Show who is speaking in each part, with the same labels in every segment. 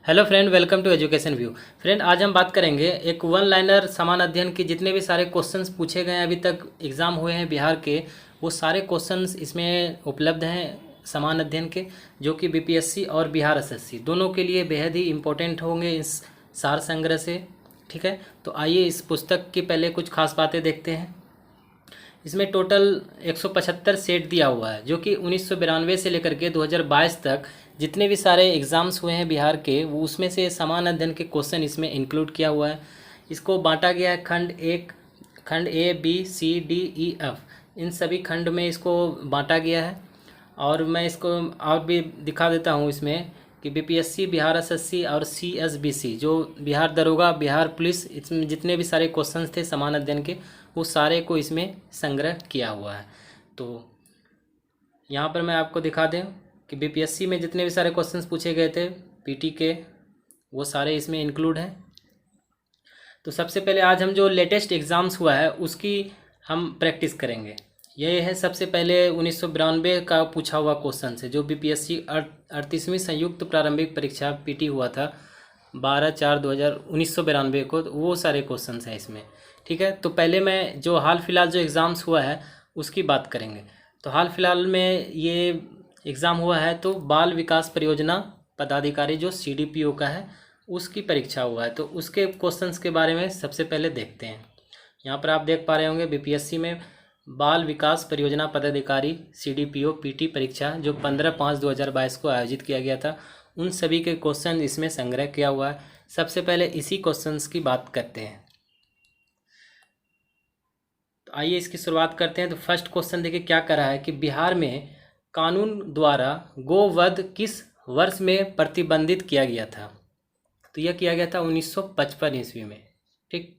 Speaker 1: Hello friend, welcome to education view. Friend, आज हम बात करेंगे एक वन लाइनर समान अध्ययन के जितने भी सारे क्वेश्चंस पूछे गए हैं, अभी तक एग्ज़ाम हुए हैं बिहार के, वो सारे क्वेश्चंस इसमें उपलब्ध हैं समान अध्ययन के, जो कि बीपीएससी और बिहार एसएससी दोनों के लिए बेहद ही इम्पोर्टेंट होंगे इस सार संग्रह से। ठीक है, तो आइए इस पुस्तक की पहले कुछ खास बातें देखते हैं। इसमें टोटल 175 सेट दिया हुआ है, जो कि 1992 से लेकर के 2022 तक जितने भी सारे एग्ज़ाम्स हुए हैं बिहार के, वो उसमें से समान अध्ययन के क्वेश्चन इसमें इंक्लूड किया हुआ है। इसको बांटा गया है खंड A B C D E F, इन सभी खंड में इसको बांटा गया है। और मैं इसको और भी दिखा देता हूँ इसमें कि बीपीएससी, बिहार एसएससी और सीएसबीसी, जो बिहार दरोगा, बिहार पुलिस, इसमें जितने भी सारे क्वेश्चंस थे समान अध्ययन के, वो सारे को इसमें संग्रह किया हुआ है। तो यहाँ पर मैं आपको दिखा दें कि बीपीएससी में जितने भी सारे क्वेश्चंस पूछे गए थे पीटी के, वो सारे इसमें इंक्लूड हैं। तो सबसे पहले आज हम जो लेटेस्ट एग्ज़ाम्स हुआ है उसकी हम प्रैक्टिस करेंगे। ये है सबसे पहले 1992 का पूछा हुआ क्वेश्चन है, जो बीपीएससी 38वीं संयुक्त प्रारंभिक परीक्षा पीटी हुआ था 12/4/1992 को, तो वो सारे क्वेश्चन हैं इसमें। ठीक है, तो पहले मैं जो हाल फिलहाल जो एग्ज़ाम्स हुआ है उसकी बात करेंगे। तो हाल फिलहाल में ये एग्ज़ाम हुआ है तो बाल विकास परियोजना पदाधिकारी जो सीडीपीओ का है, उसकी परीक्षा हुआ है। तो उसके क्वेश्चंस के बारे में सबसे पहले देखते हैं। यहाँ पर आप देख पा रहे होंगे बीपीएससी में बाल विकास परियोजना पदाधिकारी सीडीपीओ पीटी परीक्षा जो 15/5/2022 को आयोजित किया गया था, उन सभी के क्वेश्चन इसमें संग्रह किया हुआ है। सबसे पहले इसी क्वेश्चंस की बात करते हैं। तो आइए इसकी शुरुआत करते हैं। तो फर्स्ट क्वेश्चन देखिए क्या कर रहा है कि बिहार में कानून द्वारा गोवध किस वर्ष में प्रतिबंधित किया गया था। तो यह किया गया था 1955 ईस्वी में। ठीक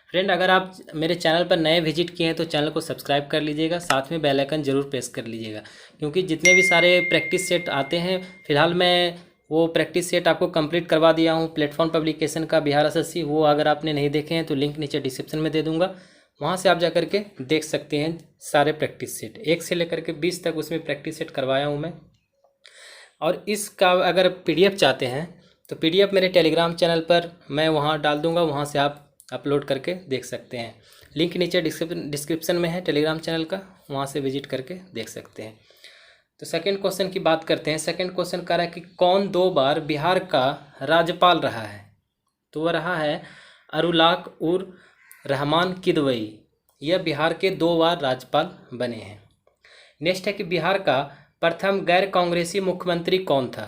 Speaker 1: फ्रेंड, अगर आप मेरे चैनल पर नए विजिट किए हैं तो चैनल को सब्सक्राइब कर लीजिएगा, साथ में बेल आइकन जरूर प्रेस कर लीजिएगा, क्योंकि जितने भी सारे प्रैक्टिस सेट आते हैं, फिलहाल मैं वो प्रैक्टिस सेट आपको कंप्लीट करवा दिया हूँ प्लेटफॉर्म पब्लिकेशन का बिहार एसएससी। वो अगर आपने नहीं देखे हैं तो लिंक नीचे डिस्क्रिप्शन में दे दूँगा, वहाँ से आप जा कर के देख सकते हैं सारे प्रैक्टिस सेट 1 से लेकर के 20 तक उसमें प्रैक्टिस सेट करवाया हूँ मैं। और इसका अगर पीडीएफ चाहते हैं तो पीडीएफ मेरे टेलीग्राम चैनल पर मैं वहाँ डाल दूँगा, वहाँ से आप अपलोड करके देख सकते हैं। लिंक नीचे डिस्क्रिप्शन में है टेलीग्राम चैनल का, वहाँ से विजिट करके देख सकते हैं। तो सेकंड क्वेश्चन की बात करते हैं। सेकंड क्वेश्चन कह रहा है कि कौन 2 बार बिहार का राज्यपाल रहा है। तो वह रहा है अरुलाक उर रहमान किदवई। यह बिहार के 2 बार राज्यपाल बने हैं। नेक्स्ट है कि बिहार का प्रथम गैर कांग्रेसी मुख्यमंत्री कौन था।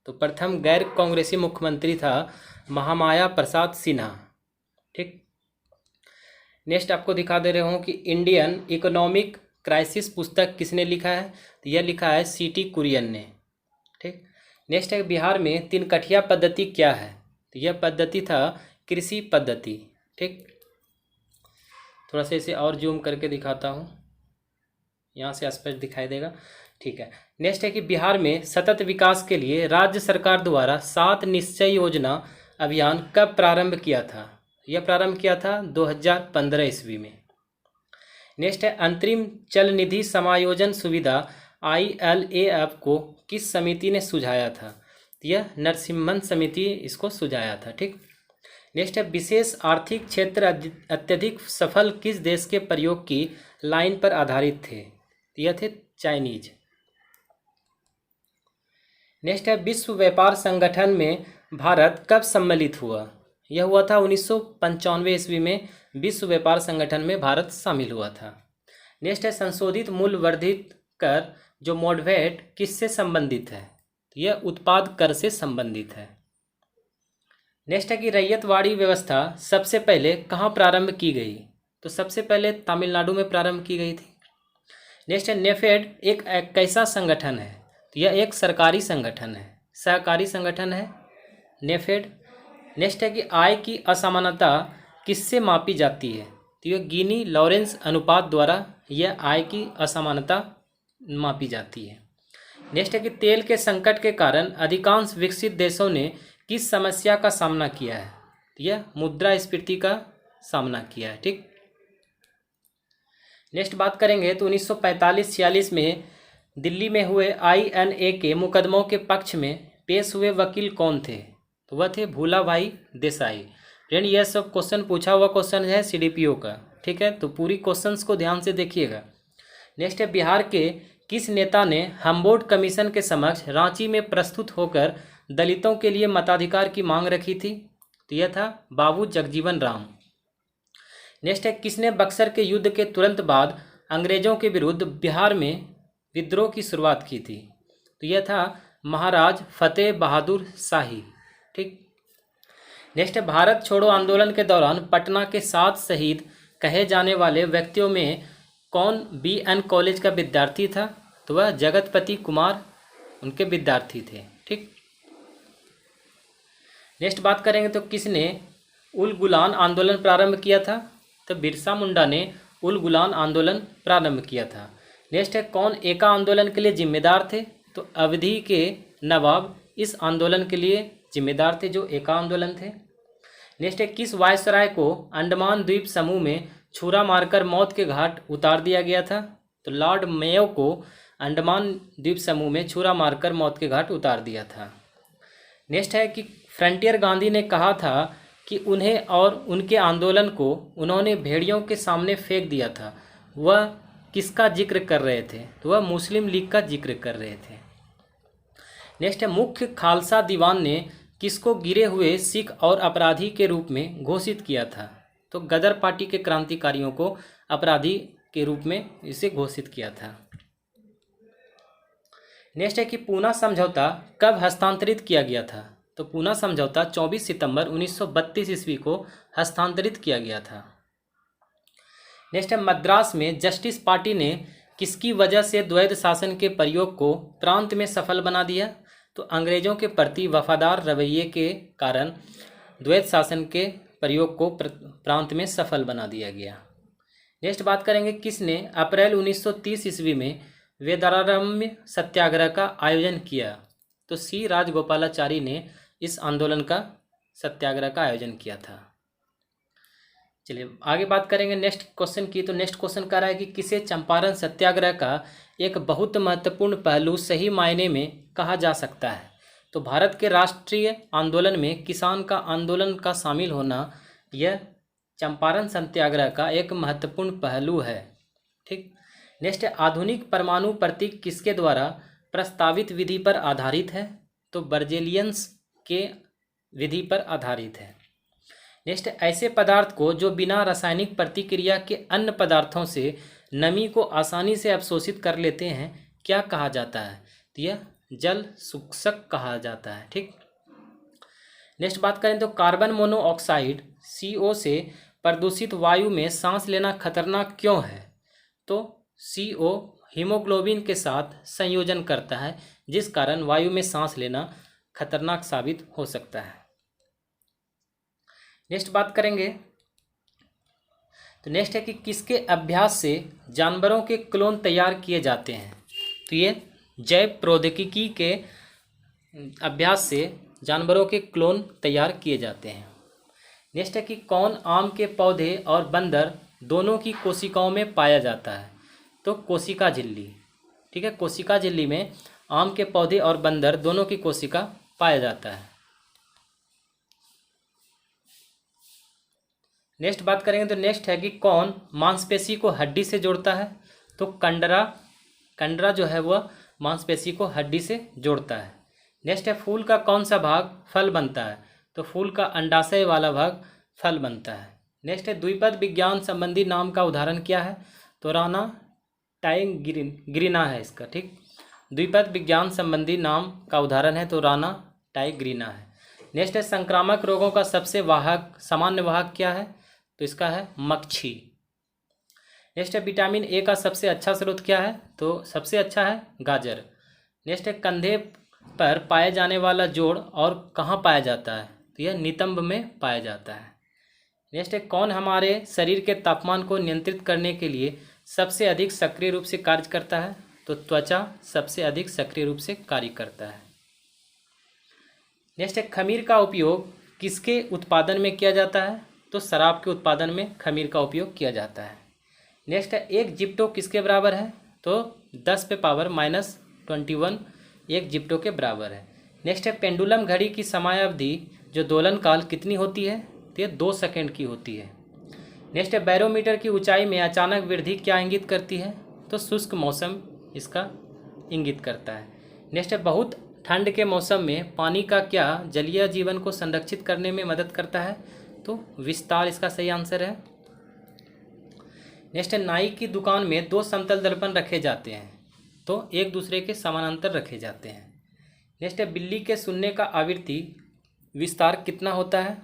Speaker 1: तो प्रथम गैर कांग्रेसी मुख्यमंत्री था महामाया प्रसाद सिन्हा। ठीक, नेक्स्ट आपको दिखा दे रहे हूँ कि इंडियन इकोनॉमिक क्राइसिस पुस्तक किसने लिखा है। तो यह लिखा है सीटी कुरियन ने। ठीक, नेक्स्ट है बिहार में 3 कठिया पद्धति क्या है। तो यह पद्धति था कृषि पद्धति। ठीक, थोड़ा सा इसे और जूम करके दिखाता हूँ, यहाँ से स्पष्ट दिखाई देगा। ठीक है, नेक्स्ट है कि बिहार में सतत विकास के लिए राज्य सरकार द्वारा 7 निश्चय योजना अभियान कब प्रारंभ किया था। यह प्रारंभ किया था 2015 ईस्वी में। नेक्स्ट है अंतरिम चल निधि समायोजन सुविधा ILAF को किस समिति ने सुझाया था। यह नरसिम्हन समिति इसको सुझाया था। ठीक, नेक्स्ट है विशेष आर्थिक क्षेत्र अत्यधिक सफल किस देश के प्रयोग की लाइन पर आधारित थे। यह थे चाइनीज। नेक्स्ट है विश्व व्यापार संगठन में भारत कब सम्मिलित हुआ। यह हुआ था 1995 ईस्वी में विश्व व्यापार संगठन में भारत शामिल हुआ था। नेक्स्ट है संशोधित मूल्य वर्धित कर जो मॉडवेट किससे संबंधित है। यह उत्पाद कर से संबंधित है। नेक्स्ट है कि रैयतवाड़ी व्यवस्था सबसे पहले कहाँ प्रारंभ की गई। तो सबसे पहले तमिलनाडु में प्रारंभ की गई थी। नेक्स्ट है नेफेड एक कैसा संगठन है। तो यह एक सरकारी संगठन है, सहकारी संगठन है नेफेड। नेक्स्ट है कि आय की असमानता किससे मापी जाती है। तो यह गिनी लॉरेंस अनुपात द्वारा यह आय की असमानता मापी जाती है। नेक्स्ट है कि तेल के संकट के कारण अधिकांश विकसित देशों ने किस समस्या का सामना किया है। तो यह मुद्रास्फीति का सामना किया है। ठीक, नेक्स्ट बात करेंगे तो 1945-46 में दिल्ली में हुए INA के मुकदमों के पक्ष में पेश हुए वकील कौन थे। तो वह थे भूला भाई देसाई। फ्रेंड यह सब क्वेश्चन पूछा हुआ क्वेश्चन है सीडीपीओ का, ठीक है, तो पूरी क्वेश्चंस को ध्यान से देखिएगा। नेक्स्ट है, बिहार के किस नेता ने हम्बोल्ट कमीशन के समक्ष रांची में प्रस्तुत होकर दलितों के लिए मताधिकार की मांग रखी थी? तो यह था बाबू जगजीवन राम। नेक्स्ट है, किसने बक्सर के युद्ध के तुरंत बाद अंग्रेजों के विरुद्ध बिहार में विद्रोह की शुरुआत की थी? तो यह था महाराज फतेह बहादुर शाही। ठीक। नेक्स्ट है, भारत छोड़ो आंदोलन के दौरान पटना के 7 शहीद कहे जाने वाले व्यक्तियों में कौन BN कॉलेज का विद्यार्थी था? तो वह जगतपति कुमार उनके विद्यार्थी थे। ठीक। नेक्स्ट बात करेंगे तो किसने उल गुलान आंदोलन प्रारंभ किया था? तो बिरसा मुंडा ने उल गुलान आंदोलन प्रारंभ किया था। नेक्स्ट है, कौन एका आंदोलन के लिए जिम्मेदार थे? तो अवधी के नवाब इस आंदोलन के लिए जिम्मेदार थे, जो एका आंदोलन थे। नेक्स्ट है, किस वायसराय को अंडमान द्वीप समूह में छुरा मारकर मौत के घाट उतार दिया गया था? तो लॉर्ड मेयो को अंडमान द्वीप समूह में छुरा मारकर मौत के घाट उतार दिया था। नेक्स्ट है कि फ्रंटियर गांधी ने कहा था कि उन्हें और उनके आंदोलन को उन्होंने भेड़ियों के सामने फेंक दिया था, वह किसका जिक्र कर रहे थे? तो वह मुस्लिम लीग का जिक्र कर रहे थे। नेक्स्ट है, मुख्य खालसा दीवान ने किसको गिरे हुए सिख और अपराधी के रूप में घोषित किया था? तो गदर पार्टी के क्रांतिकारियों को अपराधी के रूप में इसे घोषित किया था। नेक्स्ट है कि पूना समझौता कब हस्तांतरित किया गया था? तो पूना समझौता 24 सितंबर 1932 ईस्वी को हस्तांतरित किया गया था। नेक्स्ट है, मद्रास में जस्टिस पार्टी ने किसकी वजह से द्वैध शासन के प्रयोग को प्रांत में सफल बना दिया? तो अंग्रेजों के प्रति वफादार रवैये के कारण द्वैध शासन के प्रयोग को प्रांत में सफल बना दिया गया। नेक्स्ट बात करेंगे, किसने अप्रैल 1930 ईस्वी में वेदारण्य सत्याग्रह का आयोजन किया? तो सी राजगोपालाचारी ने इस आंदोलन का सत्याग्रह का आयोजन किया था। चलिए आगे बात करेंगे नेक्स्ट क्वेश्चन की। तो नेक्स्ट क्वेश्चन कह रहा है कि किसे चंपारण सत्याग्रह का एक बहुत महत्वपूर्ण पहलू सही मायने में कहा जा सकता है? तो भारत के राष्ट्रीय आंदोलन में किसान का आंदोलन का शामिल होना यह चंपारण सत्याग्रह का एक महत्वपूर्ण पहलू है। ठीक। नेक्स्ट है, आधुनिक परमाणु प्रतीक किसके द्वारा प्रस्तावित विधि पर आधारित है? तो बर्जेलियंस के विधि पर आधारित है। नेक्स्ट, ऐसे पदार्थ को जो बिना रासायनिक प्रतिक्रिया के अन्य पदार्थों से नमी को आसानी से अवशोषित कर लेते हैं क्या कहा जाता है? तो यह जल सूक्षक कहा जाता है। ठीक। नेक्स्ट बात करें तो कार्बन मोनोऑक्साइड CO से प्रदूषित वायु में सांस लेना खतरनाक क्यों है? तो CO हीमोग्लोबिन के साथ संयोजन करता है, जिस कारण वायु में सांस लेना खतरनाक साबित हो सकता है। नेक्स्ट बात करेंगे तो नेक्स्ट है कि किसके अभ्यास से जानवरों के क्लोन तैयार किए जाते हैं? तो ये जैव प्रौद्योगिकी के अभ्यास से जानवरों के क्लोन तैयार किए जाते हैं। नेक्स्ट है कि कौन आम के पौधे और बंदर दोनों की कोशिकाओं में पाया जाता है? तो कोशिका झिल्ली। ठीक है, कोशिका झिल्ली में आम के पौधे और बंदर दोनों की कोशिका पाया जाता है। नेक्स्ट बात करेंगे तो नेक्स्ट है कि कौन मांसपेशी को हड्डी से जोड़ता है? तो कंडरा जो है वह मांसपेशी को हड्डी से जोड़ता है। नेक्स्ट है, फूल का कौन सा भाग फल बनता है? तो फूल का अंडाशय वाला भाग फल बनता है। नेक्स्ट है, द्विपद विज्ञान संबंधी नाम का उदाहरण क्या है? तो राना टाइग्रीना है इसका। ठीक, द्विपद विज्ञान संबंधी नाम का उदाहरण है तो राना टाइग्रीना है। नेक्स्ट है, संक्रामक रोगों का सबसे सामान्य वाहक क्या है? तो इसका है मक्खी। नेक्स्ट है, विटामिन ए का सबसे अच्छा स्रोत क्या है? तो सबसे अच्छा है गाजर। नेक्स्ट है, कंधे पर पाए जाने वाला जोड़ और कहाँ पाया जाता है? तो यह नितंब में पाया जाता है। नेक्स्ट है, कौन हमारे शरीर के तापमान को नियंत्रित करने के लिए सबसे अधिक सक्रिय रूप से कार्य करता है? तो त्वचा सबसे अधिक सक्रिय रूप से कार्य करता है। नेक्स्ट है, खमीर का उपयोग किसके उत्पादन में किया जाता है? तो शराब के उत्पादन में खमीर का उपयोग किया जाता है। नेक्स्ट है, एक जिप्टो किसके बराबर है? तो 10⁻⁻21 एक जिप्टो के बराबर है। नेक्स्ट है, पेंडुलम घड़ी की समयावधि जो दोलन काल कितनी होती है? तो ये 2 सेकंड की होती है। नेक्स्ट है, बैरोमीटर की ऊंचाई में अचानक वृद्धि क्या इंगित करती है? तो शुष्क मौसम इसका इंगित करता है। नेक्स्ट है, बहुत ठंड के मौसम में पानी का क्या जलीय जीवन को संरक्षित करने में मदद करता है? तो विस्तार इसका सही आंसर है। नेक्स्ट है, नाई की दुकान में 2 समतल दर्पण रखे जाते हैं, तो एक दूसरे के समानांतर रखे जाते हैं। नेक्स्ट है, बिल्ली के सुनने का आवृत्ति विस्तार कितना होता है?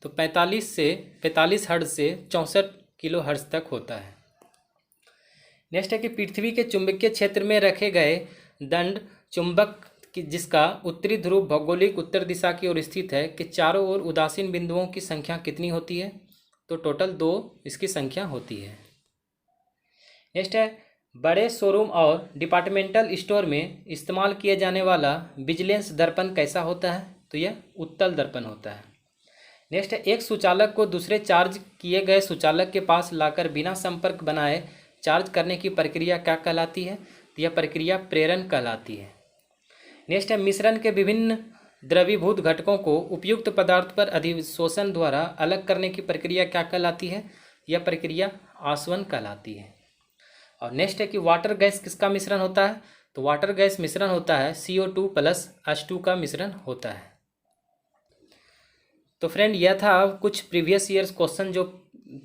Speaker 1: तो 45 हर्ट्ज से 64 किलो हर्ट्ज तक होता है। नेक्स्ट है कि पृथ्वी के चुंबकीय क्षेत्र में रखे गए दंड चुंबक जिसका उत्तरी ध्रुव भौगोलिक उत्तर दिशा की ओर स्थित है कि चारों ओर उदासीन बिंदुओं की संख्या कितनी होती है? तो टोटल 2 इसकी संख्या होती है। नेक्स्ट है, बड़े शोरूम और डिपार्टमेंटल स्टोर में इस्तेमाल किए जाने वाला विजिलेंस दर्पण कैसा होता है? तो यह उत्तल दर्पण होता है। नेक्स्ट है, एक सुचालक को दूसरे चार्ज किए गए सुचालक के पास लाकर बिना संपर्क बनाए चार्ज करने की प्रक्रिया क्या कहलाती है? तो यह प्रक्रिया प्रेरण कहलाती है। नेक्स्ट है, मिश्रण के विभिन्न द्रवीभूत घटकों को उपयुक्त पदार्थ पर अधिशोषण द्वारा अलग करने की प्रक्रिया क्या कहलाती है? यह प्रक्रिया आसवन कहलाती है। और नेक्स्ट है कि वाटर गैस किसका मिश्रण होता है? तो वाटर गैस मिश्रण होता है CO2 + H2 का मिश्रण होता है। तो फ्रेंड, यह था कुछ प्रीवियस ईयर्स क्वेश्चन जो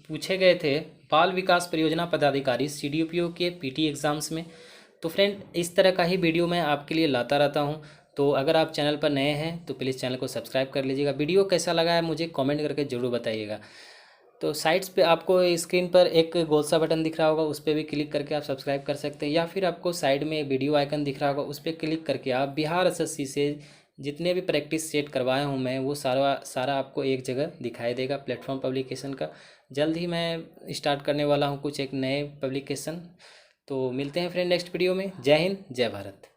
Speaker 1: पूछे गए थे बाल विकास परियोजना पदाधिकारी CDPO के PT एग्ज़ाम्स में। तो फ्रेंड, इस तरह का ही वीडियो मैं आपके लिए लाता रहता हूं। तो अगर आप चैनल पर नए हैं तो प्लीज़ चैनल को सब्सक्राइब कर लीजिएगा। वीडियो कैसा लगा है मुझे कमेंट करके ज़रूर बताइएगा। तो साइट्स पे आपको स्क्रीन पर एक गोल सा बटन दिख रहा होगा, उस पर भी क्लिक करके आप सब्सक्राइब कर सकते हैं, या फिर आपको साइड में वीडियो आइकन दिख रहा होगा, उस पर क्लिक करके आप बिहार SSC से जितने भी प्रैक्टिस सेट करवाया हूँ मैं वो सारा आपको एक जगह दिखाई देगा प्लेटफॉर्म पब्लिकेशन का। जल्द ही मैं स्टार्ट करने वाला हूँ कुछ एक नए पब्लिकेशन। तो मिलते हैं फ्रेंड नेक्स्ट वीडियो में। जय हिंद, जय भारत।